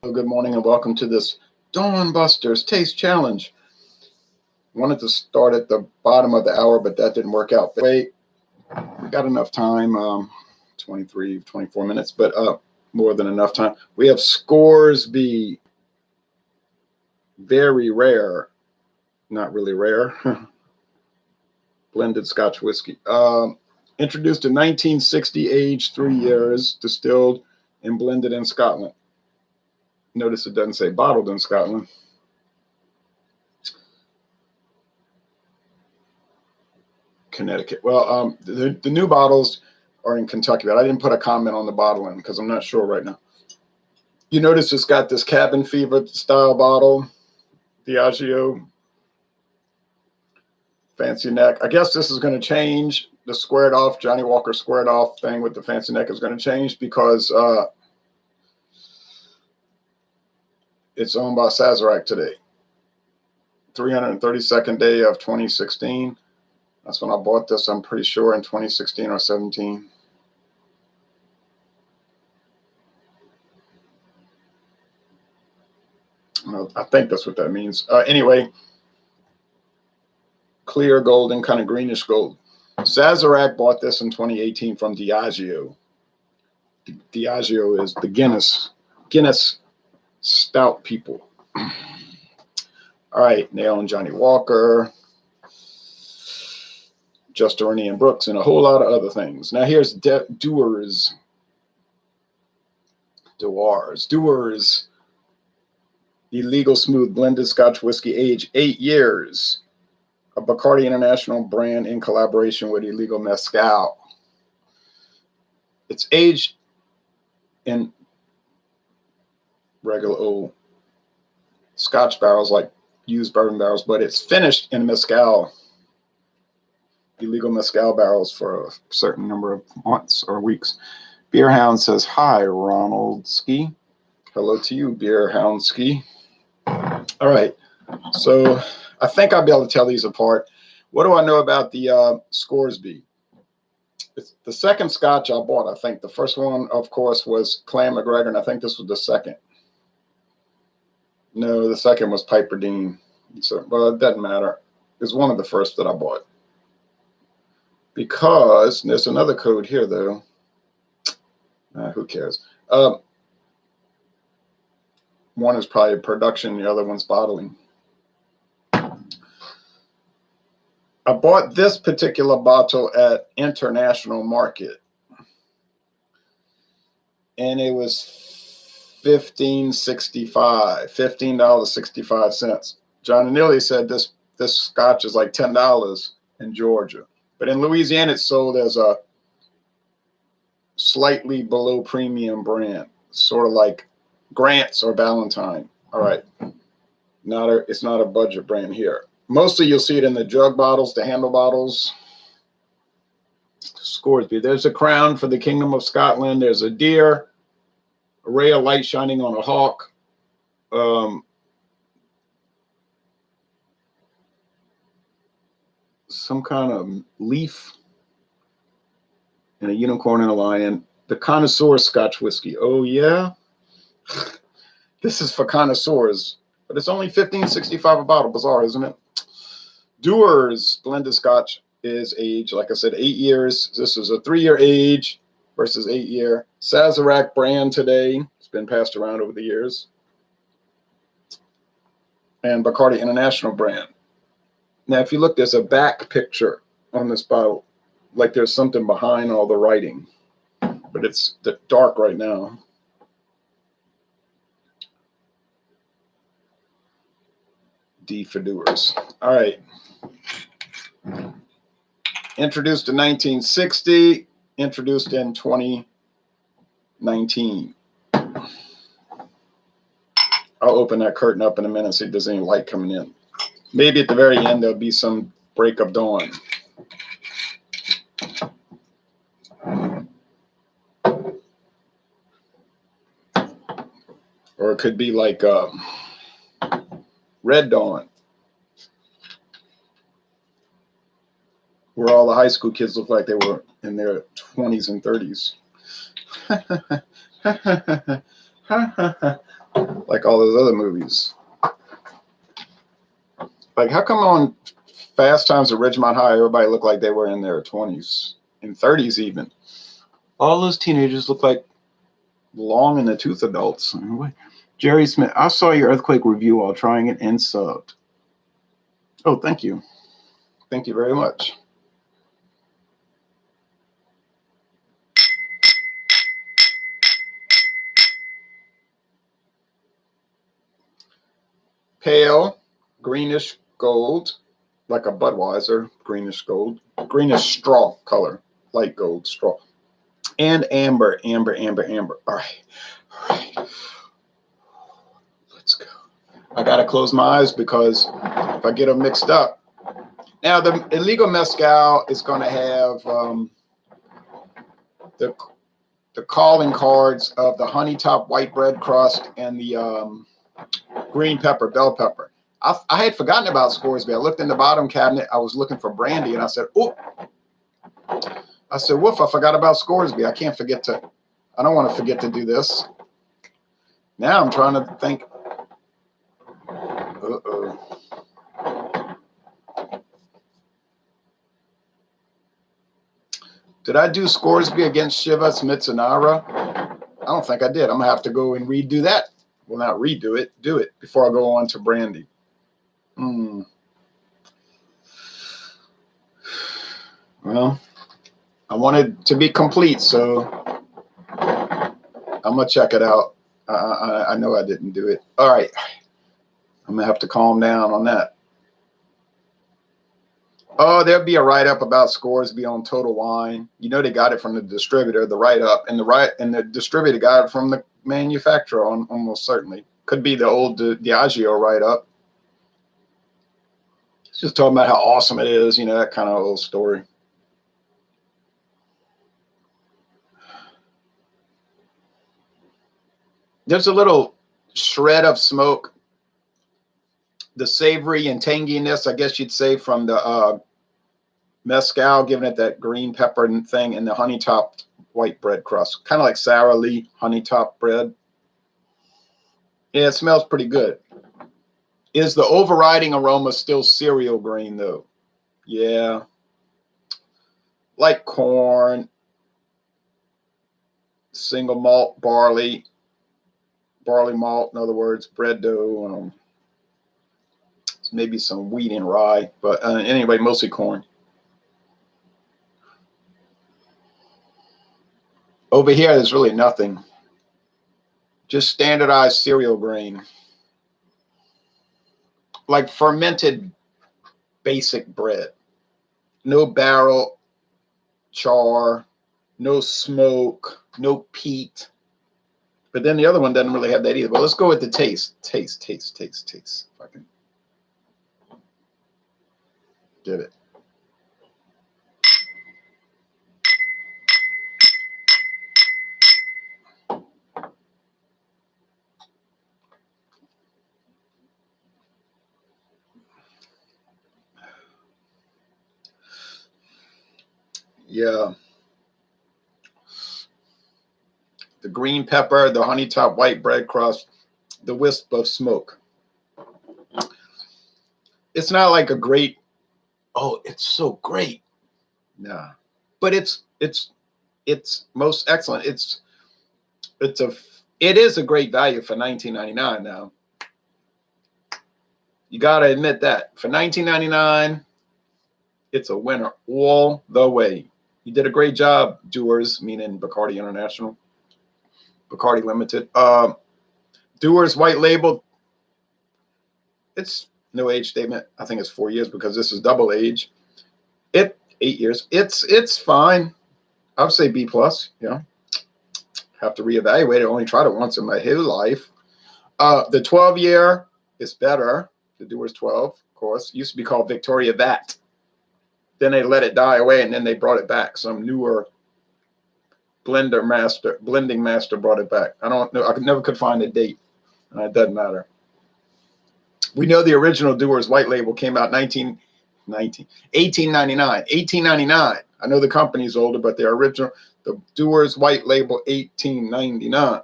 Good morning and welcome to this Dawn Busters Taste Challenge. Wanted to start at the bottom of the hour, but that didn't work out. But wait, we got enough time, 24 minutes, but more than enough time. We have Scoresby, very rare, not really rare, blended Scotch whiskey. Introduced in 1960, aged 3 years, distilled and blended in Scotland. Notice it doesn't say bottled in Scotland. Connecticut. Well, the new bottles are in Kentucky, but I didn't put a comment on the bottling because I'm not sure right now. You notice it's got this cabin fever style bottle, Diageo, fancy neck. I guess this is going to change. The squared off, Johnny Walker squared off thing with the fancy neck is going to change because it's owned by Sazerac today. 332nd day of 2016. That's when I bought this, I'm pretty sure, in 2016 or 17. I think that's what that means. Anyway, clear golden, kind of greenish gold. Sazerac bought this in 2018 from Diageo. Diageo is the Guinness stout people. All right, Nail and Johnny Walker, Just Ernie and Brooks, and a whole lot of other things. Now here's Dewar's Illegal Smooth Blended Scotch Whiskey, age 8 years. A Bacardi International brand in collaboration with Ilegal Mescal. It's aged in regular old Scotch barrels, like used bourbon barrels, but it's finished in Mescal, illegal Mescal barrels for a certain number of months or weeks. Beer Hound says, hi, Ronald Ski. Hello to you, Beer Hound Ski. All right, so I think I'll be able to tell these apart. What do I know about the Scoresby? It's the second Scotch I bought, I think. The first one, of course, was Clan McGregor, and I think this was the second. No, the second was Piper Dean. So, well, it doesn't matter. It's one of the first that I bought. Because there's another code here, though. Who cares? One is probably production, the other one's bottling. I bought this particular bottle at International Market, and it was $15.65. John and Neely said this Scotch is like $10 in Georgia, but in Louisiana it's sold as a slightly below premium brand, sort of like Grant's or Valentine. All right, it's not a budget brand here. Mostly you'll see it in the jug bottles, the handle bottles. Scoresby. There's a crown for the Kingdom of Scotland. There's a deer, a ray of light shining on a hawk. Some kind of leaf, and a unicorn and a lion. The connoisseur Scotch whiskey. Oh, yeah? This is for connoisseurs, but it's only $15.65 a bottle. Bizarre, isn't it? Dewar's blended Scotch is aged, like I said, 8 years. This is a 3-year age versus 8-year. Sazerac brand today. It's been passed around over the years. And Bacardi International brand. Now, if you look, there's a back picture on this bottle, like there's something behind all the writing, but it's dark right now. D for Dewar's. All right. Introduced in 1960, introduced in 2019. I'll open that curtain up in a minute, see if there's any light coming in. Maybe at the very end there'll be some break of dawn. Or it could be like red dawn, where all the high school kids look like they were in their 20s and 30s. like all those other movies. Like, how come on Fast Times at Ridgemont High, everybody looked like they were in their 20s and 30s even? All those teenagers look like long in the tooth adults. Jerry Smith, I saw your Earthquake review while trying it and subbed. Oh, thank you. Thank you very much. Pale, greenish gold, like a Budweiser, greenish gold, greenish straw color, light gold straw. And amber. All right. Let's go. I got to close my eyes because if I get them mixed up. Now, the Illegal Mescal is going to have the calling cards of the honey top white bread crust and the green pepper, bell pepper. I had forgotten about Scoresby. I looked in the bottom cabinet. I was looking for brandy, and I said, oh. I said, woof, I forgot about Scoresby. I don't want to forget to do this. Now I'm trying to think. Uh-oh. Did I do Scoresby against Chivas Mitsunara? I don't think I did. I'm going to have to go and redo that. Well, not redo it. Do it before I go on to brandy. Well, I wanted to be complete, so I'm going to check it out. I know I didn't do it. All right. I'm going to have to calm down on that. Oh, there'll be a write-up about Scoresby on Total Wine. You know they got it from the distributor, the write-up, and the distributor got it from the manufacturer almost certainly. Could be the old Diageo write-up. It's just talking about how awesome it is, you know, that kind of old story. There's a little shred of smoke, the savory and tanginess, I guess you'd say, from the mezcal, giving it that green pepper thing, and the honey topped white bread crust, kind of like Sara Lee honey topped bread. Yeah, it smells pretty good. Is the overriding aroma still cereal grain though? Yeah, like corn, single malt barley malt, in other words, bread dough, maybe some wheat and rye, but anyway, mostly corn. Over here, there's really nothing. Just standardized cereal grain. Like fermented basic bread. No barrel char, no smoke, no peat. But then the other one doesn't really have that either. But let's go with the taste. Taste. If I can get it. Yeah. The green pepper, the honey top white bread crust, the wisp of smoke. It's not like a great, oh, it's so great. Nah. But it's most excellent. It is a great value for $19.99 now. You got to admit that. For $19.99, it's a winner all the way. You did a great job, Dewars, meaning Bacardi International. Bacardi Limited. Dewar's white label. It's no age statement. I think it's 4 years because this is double age. 8 years. It's fine. I would say B+. Yeah. Have to reevaluate it. Only tried it once in my whole life. The 12-year is better. The Dewar's 12, of course. Used to be called Victoria Vat. Then they let it die away, and then they brought it back. Some newer blending master brought it back. I don't know. I never could find a date, and it doesn't matter. We know the original Dewar's white label came out 1899. 1899. I know the company's older, but the original, the Dewar's white label, 1899.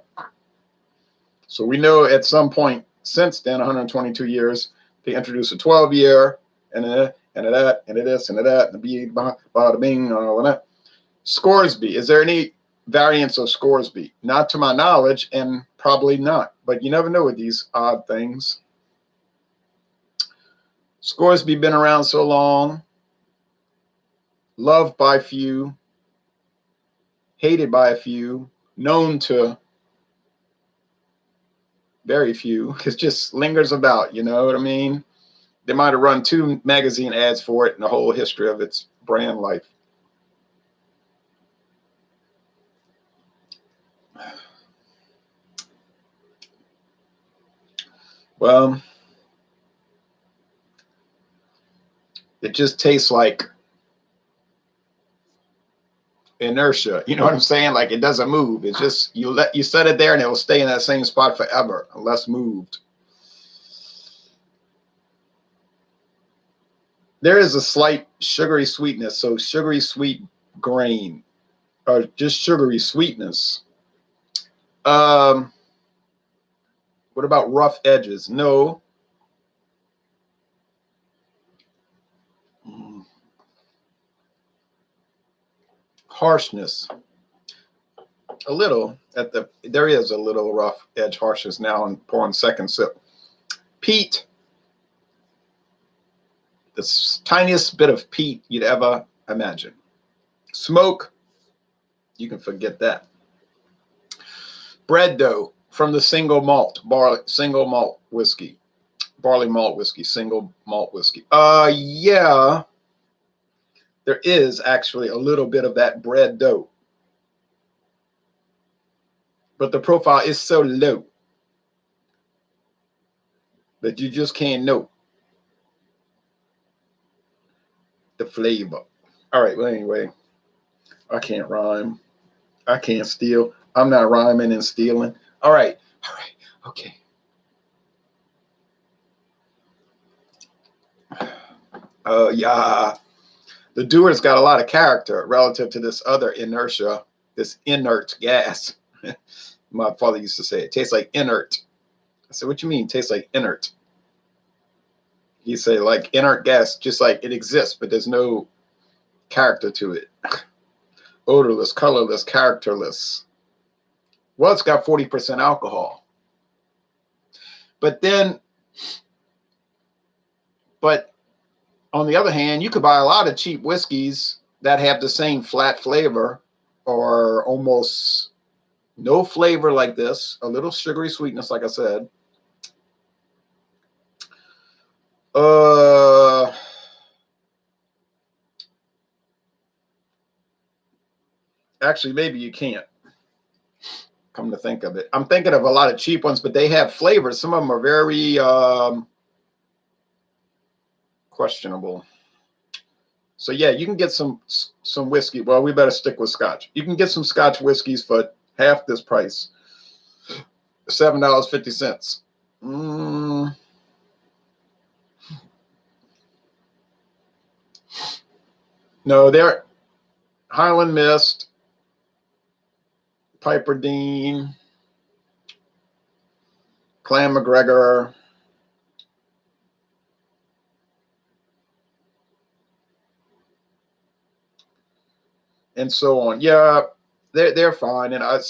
So we know at some point since then, 122 years, they introduced a 12-year and a that and a this and a that and a b bada bing and all of that. Scoresby. Is there any variants of Scoresby? Not to my knowledge, and probably not. But you never know with these odd things. Scoresby been around so long, loved by few, hated by a few, known to very few. It just lingers about, you know what I mean? They might have run 2 magazine ads for it in the whole history of its brand life. Well, it just tastes like inertia. You know what I'm saying? Like it doesn't move. It's just you set it there and it will stay in that same spot forever unless moved. There is a slight sugary sweetness. So sugary sweet grain or just sugary sweetness. What about rough edges? No. Harshness. A little there is a little rough edge harshness now and pouring second sip. Peat. The tiniest bit of peat you'd ever imagine. Smoke. You can forget that. Bread dough from the single malt whiskey. Barley malt whiskey, single malt whiskey. Yeah. There is actually a little bit of that bread dough. But the profile is so low that you just can't know the flavor. All right, well, anyway, I can't rhyme. I can't steal. I'm not rhyming and stealing. All right, okay. Yeah. The Dewar's got a lot of character relative to this other inertia, this inert gas. My father used to say it tastes like inert. I said, what you mean tastes like inert? He say like inert gas, just like it exists, but there's no character to it. Odorless, colorless, characterless. Well, it's got 40% alcohol. But on the other hand, you could buy a lot of cheap whiskeys that have the same flat flavor or almost no flavor like this, a little sugary sweetness, like I said. Actually, maybe you can't. Come to think of it. I'm thinking of a lot of cheap ones, but they have flavors. Some of them are very questionable. So yeah, you can get some whiskey. Well, we better stick with Scotch. You can get some Scotch whiskeys for half this price. $7.50. No, they're Highland Mist, Piper Dean, Clan McGregor. And so on. Yeah, they're fine. And I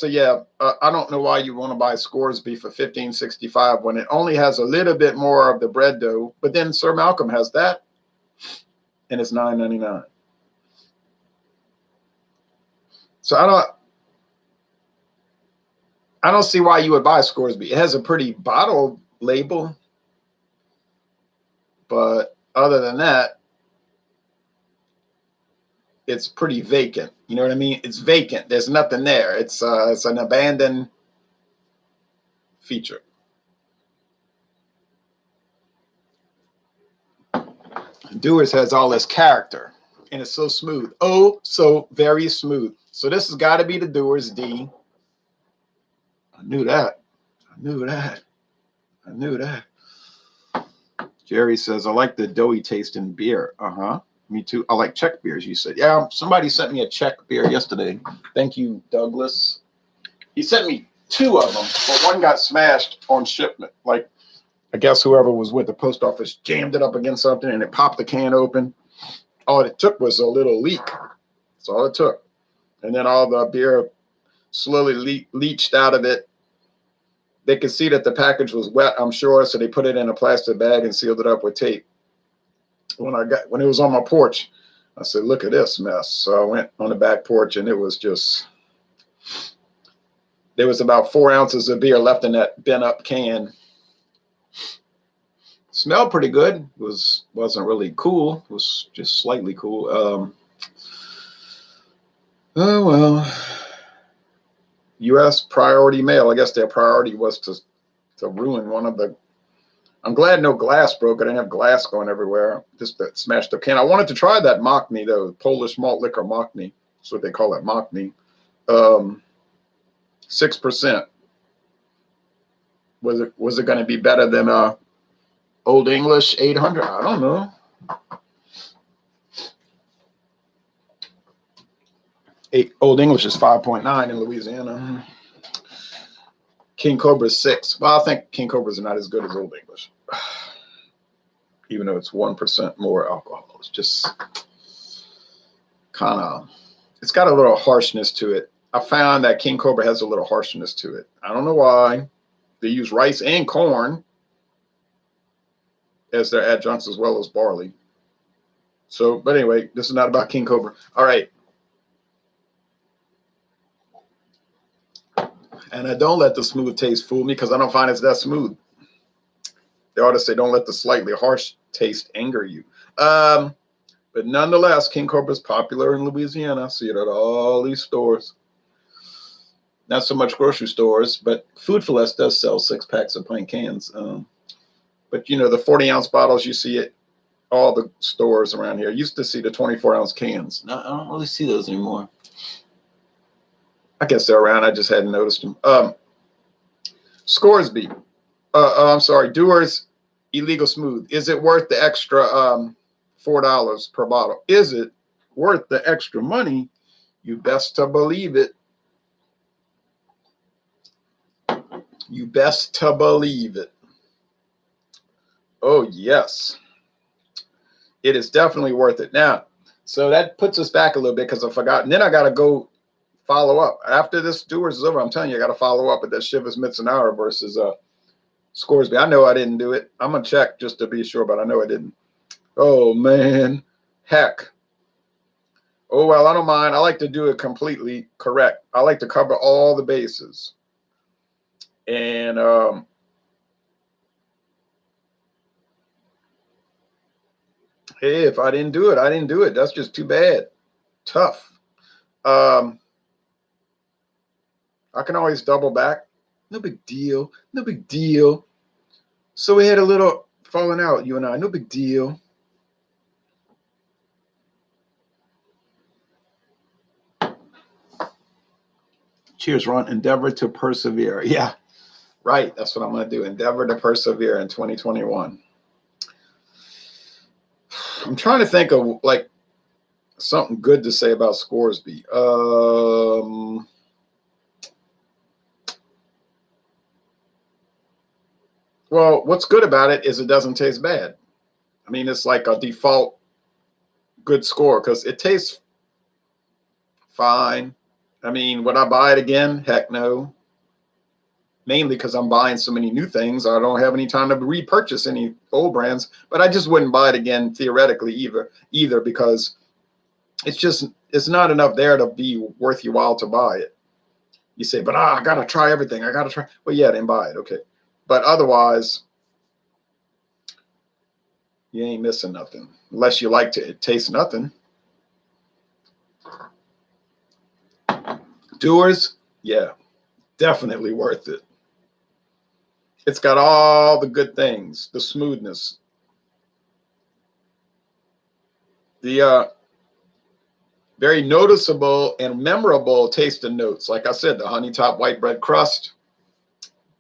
don't know why you want to buy Scoresby for $15.65 when it only has a little bit more of the bread dough. But then Sir Malcolm has that, and it's $9.99. So I don't see why you would buy Scoresby. It has a pretty bottle label, but other than that, it's pretty vacant. You know what I mean? It's vacant. There's nothing there. It's an abandoned feature. Dewar's has all this character, and it's so smooth. Oh, so very smooth. So this has got to be the Dewar's D. I knew that. Jerry says, I like the doughy taste in beer. Me too. I like Czech beers, you said. Yeah, somebody sent me a Czech beer yesterday. Thank you, Douglas. He sent me 2 of them, but one got smashed on shipment. Like, I guess whoever was with the post office jammed it up against something and it popped the can open. All it took was a little leak. That's all it took. And then all the beer slowly leached out of it. They could see that the package was wet, I'm sure, so they put it in a plastic bag and sealed it up with tape. When it was on my porch, I said, look at this mess. So I went on the back porch and it was just, there was about 4 ounces of beer left in that bent up can. Smelled pretty good. Wasn't really cool. It was just slightly cool. Oh well. U.S. priority mail. I guess their priority was to ruin one of the. I'm glad no glass broke. I didn't have glass going everywhere. Just that smashed up can. I wanted to try that Mockney though. Polish malt liquor Mockney. That's what they call it, Mockney. 6%. Was it going to be better than Old English 800? I don't know. Old English is 5.9 in Louisiana. King Cobra is 6. Well, I think King Cobras are not as good as Old English, even though it's 1% more alcohol. It's just kind of, it's got a little harshness to it. I found that King Cobra has a little harshness to it. I don't know why. They use rice and corn as their adjuncts as well as barley. So, but anyway, this is not about King Cobra. All right. And I don't let the smooth taste fool me because I don't find it's that smooth. They ought to say, don't let the slightly harsh taste anger you. But nonetheless, King Cobra is popular in Louisiana. I see it at all these stores. Not so much grocery stores, but Food for Less does sell 6-packs of pint cans. But, you know, the 40-ounce bottles, you see it all the stores around here. I used to see the 24-ounce cans. No, I don't really see those anymore. I guess they're around. I just hadn't noticed them. Scoresby. I'm sorry. Dewar's Illegal Smooth. Is it worth the extra $4 per bottle? Is it worth the extra money? You best to believe it. You best to believe it. Oh, yes. It is definitely worth it. Now, so that puts us back a little bit because I forgot. And then I got to go follow up. After this Dewar's is over, I'm telling you, I got to follow up with that Chivas Mitsunara versus Scoresby. I know I didn't do it. I'm going to check just to be sure, but I know I didn't. Oh, man. Heck. Oh, well, I don't mind. I like to do it completely correct. I like to cover all the bases. And hey, if I didn't do it, I didn't do it. That's just too bad. Tough. I can always double back. No big deal. No big deal. So we had a little falling out, you and I. No big deal. Cheers, Ron. Endeavor to persevere. Yeah, right. That's what I'm going to do. Endeavor to persevere in 2021. I'm trying to think of like something good to say about Scoresby. Well, what's good about it is it doesn't taste bad. I mean, it's like a default good score because it tastes fine. I mean, would I buy it again? Heck no. Mainly because I'm buying so many new things. I don't have any time to repurchase any old brands, but I just wouldn't buy it again theoretically either because it's not enough there to be worth your while to buy it. You say, but I got to try everything. I got to try. Well, yeah, then buy it. Okay. But otherwise, you ain't missing nothing unless you like to taste nothing. Dewar's, yeah, definitely worth it. It's got all the good things, the smoothness, the very noticeable and memorable taste and notes. Like I said, the honey top white bread crust,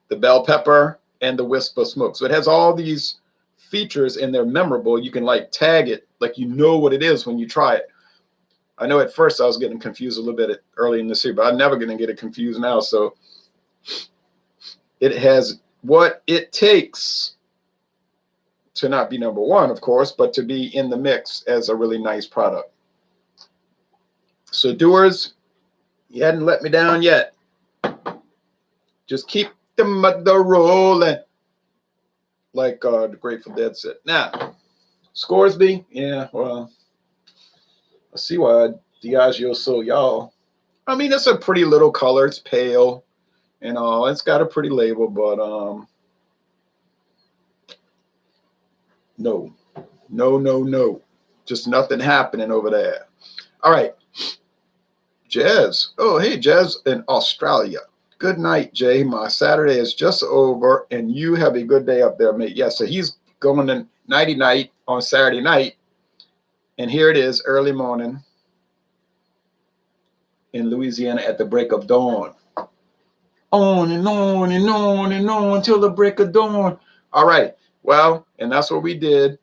the bell pepper, and the wisp of smoke. So it has all these features and they're memorable. You can like tag it, like you know what it is when you try it. I know at first I was getting confused a little bit early in this year, but I'm never going to get it confused now. So It has what it takes to not be number one, of course, but to be in the mix as a really nice product. So Dewar's, you hadn't let me down yet. Just keep the mother rolling, like the Grateful Dead said. Now, Scoresby, yeah, well, I see why Diageo's so y'all. I mean, it's a pretty little color. It's pale and all. It's got a pretty label, but no. Just nothing happening over there. All right. Jazz. Oh, hey, Jazz in Australia. Good night, Jay. My Saturday is just over, and you have a good day up there, mate. Yeah, so he's going to nighty night on Saturday night, and here it is, early morning in Louisiana at the break of dawn. On and on and on and on till the break of dawn. All right. Well, and that's what we did,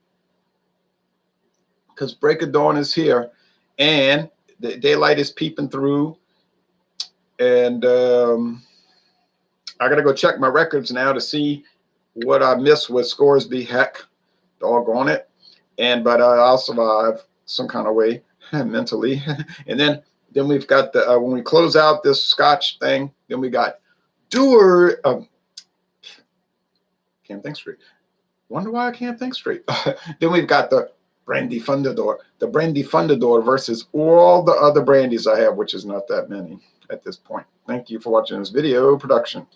because break of dawn is here, and the daylight is peeping through, and I gotta go check my records now to see what I missed with Scoresby. Heck, doggone it! But I'll survive some kind of way mentally. And then we've got the when we close out this Scotch thing, then we got Dewar. Can't think straight. Wonder why I can't think straight. Then we've got the Brandy Fundador, versus all the other brandies I have, which is not that many at this point. Thank you for watching this video production.